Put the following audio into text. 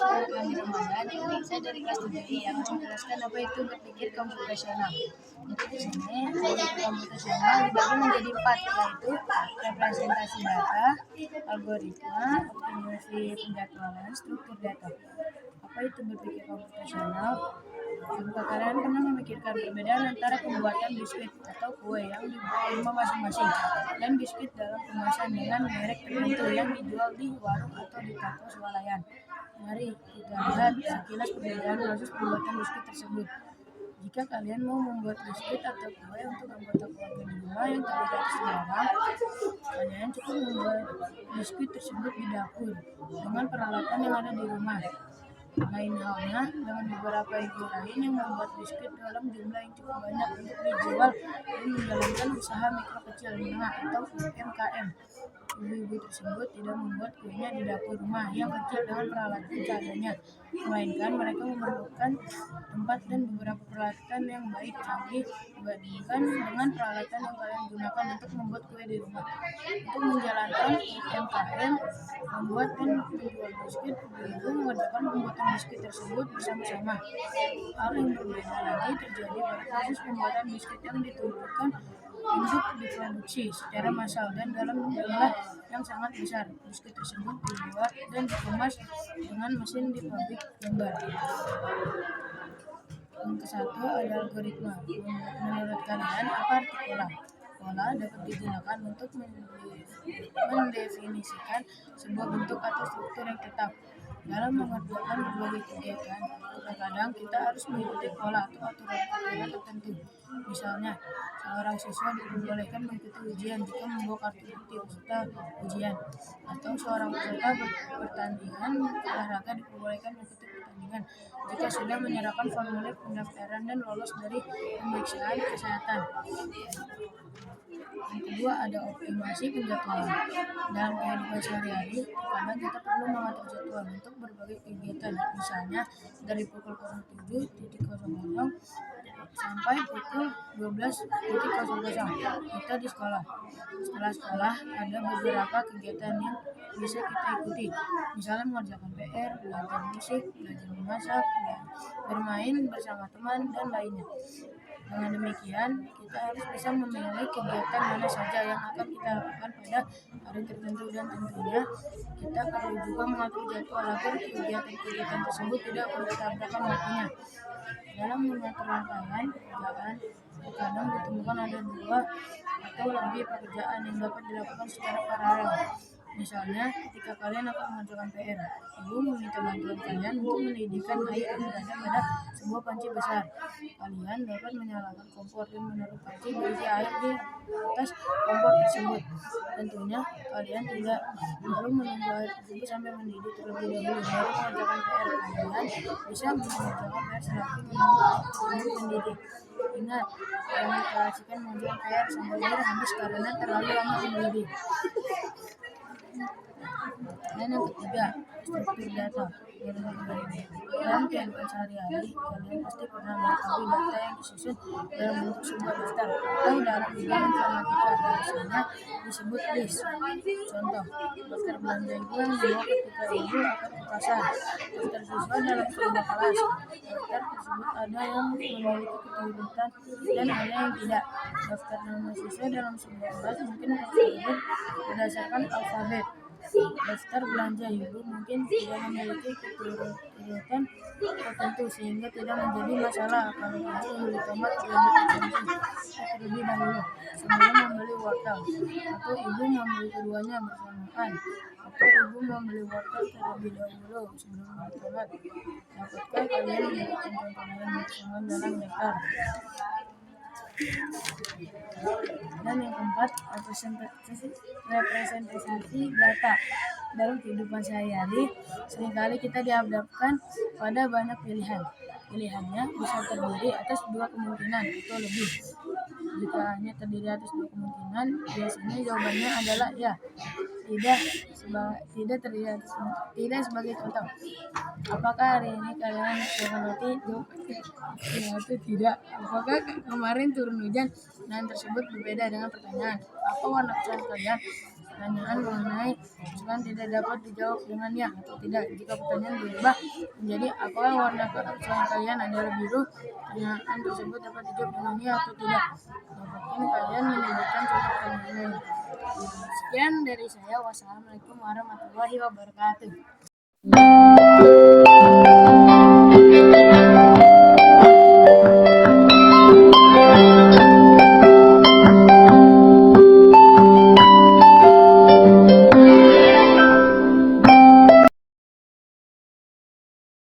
Selamat pagi Ramadan. Saya dari kelas 7I yang akan menjelaskan apa itu berpikir komputasional. Jadi di sini berpikir komputasional dibagi menjadi 4, yaitu representasi data, algoritma, optimasi penjadwalan, struktur data. Apa itu berpikir komputasional? Apakah kalian pernah memikirkan perbedaan antara pembuatan biskuit atau kue yang dibuat di rumah masing-masing dan biskuit dalam kemasan dengan merek tertentu yang dijual di warung atau di toko swalayan? Mari kita lihat sekilas perbedaan proses pembuatan biskuit tersebut. Jika kalian mau membuat biskuit atau kue untuk anggota keluarga di rumah yang terdiri atas 2 orang, kalian cukup membuat biskuit tersebut di dapur dengan peralatan yang ada di rumah. Lain halnya dengan beberapa ibu lain yang membuat biskuit dalam jumlah yang cukup banyak untuk dijual dan menjalankan usaha mikro kecil menengah atau UMKM. Ibu-ibu tersebut tidak membuat kuenya di dapur rumah yang kecil dengan peralatan seadanya, melainkan mereka memerlukan tempat dan beberapa peralatan yang baik canggih dibandingkan dengan peralatan yang kalian gunakan untuk membuat kue di rumah. Untuk menjalankan UMKM, membuat dan menjual biskuit, ibu mengerjakan pembuatan biskuit tersebut bersama-sama. Hal yang berbeda lagi terjadi pada proses pembuatan biskuit yang ditujukan untuk diproduksi secara massal dan dalam jumlah yang sangat besar. Biskuit tersebut dibuat dan dikemas dengan mesin di pabrik gambar. Yang ke-1 ada algoritma. Menurut kalian, apa arti pola? Pola dapat digunakan untuk mendefinisikan sebuah bentuk atau struktur yang tetap. Dalam mengerjakan berbagai kegiatan, terkadang kita harus mengikuti pola atau aturan tertentu. Misalnya, seorang siswa diperbolehkan mengikuti ujian jika membawa kartu bukti peserta ujian, atau seorang peserta pertandingan olahraga diperbolehkan mengikuti pertandingan jika sudah menyerahkan formulir pendaftaran dan lolos dari pemeriksaan kesehatan. Yang kedua ada optimasi penjadwalan. Dalam kehidupan sehari-hari, terkadang kita perlu mengatur jadwal untuk berbagai kegiatan. Misalnya dari pukul 07.00 sampai pukul 12.00 kita di sekolah. Setelah sekolah ada beberapa kegiatan yang bisa kita ikuti, misalnya mengerjakan PR, belajar musik, belajar memasak, bermain bersama teman, dan lainnya. Dengan demikian, kita harus bisa memilih kegiatan mana saja yang akan kita lakukan pada hari tertentu dan tentunya kita perlu juga mengatur jadwal agar kegiatan-kegiatan tersebut tidak bertabrakan waktunya. Dalam mengatur rangkaian pekerjaan, terkadang ditemukan ada 2 atau lebih pekerjaan yang dapat dilakukan secara paralel. Misalnya, ketika kalian akan mengerjakan PR, ibu meminta bantuan kalian untuk mendidihkan air yang berada pada sebuah panci besar. Kalian dapat menyalakan kompor dan menaruh panci berisi air di atas kompor tersebut. Tentunya, kalian tidak perlu menunggu air tersebut sampai mendidih terlebih dahulu baru mengerjakan PR. Kalian bisa mengerjakan PR selagi menunggu air tersebut mendidih. Ingat, jangan keasikan mengerjakan PR sampai air habis karena terlalu lama mendidih. Dan yang ketiga, struktur data. Dalam kehidupan sehari-hari, kalian pasti pernah mengetahui data yang disusun dalam bentuk sebuah daftar atau dalam bidang informatika, biasanya disebut list. Contoh, daftar belanja ibu yang dibawa ketika ibu akan ke pasar, daftar siswa dalam sebuah kelas. Daftar tersebut ada yang memiliki keturutan dan ada yang tidak. Daftar nama siswa dalam sebuah kelas mungkin tersebut berdasarkan alfabet. Daftar belanja ibu mungkin tidak memiliki keturutan tertentu sehingga tidak menjadi masalah kalau ibu membeli tomat terlebih dahulu sebelum membeli wortel, atau ibu membeli keduanya bersamaan, atau ibu membeli wortel terlebih dahulu sebelum membeli tomat. Dapatkah kalian memberikan contoh lain bersama dalam daftar? Dan yang keempat, representasi data. Dalam kehidupan sehari-hari, seringkali kita dihadapkan pada banyak pilihan. Pilihannya bisa terdiri atas 2 kemungkinan atau lebih. Jika hanya terdiri atas 2 kemungkinan, biasanya jawabannya adalah ya, tidak sebagai contoh. Apakah hari ini kalian makan roti? Ya, itu tidak. Apakah kemarin turun hujan? Dan tersebut berbeda dengan pertanyaan, apa warna pesawat kalian? pertanyaan mengenai pasangan tidak dapat dijawab dengan ya atau tidak. Jika pertanyaan berubah menjadi apakah warna kesukaan kalian adalah biru, pertanyaan tersebut dapat dijawab dengan ya atau tidak. Mungkin kalian menyebutkan contoh pertanyaan lain. Sekian dari saya. Wassalamualaikum warahmatullahi wabarakatuh.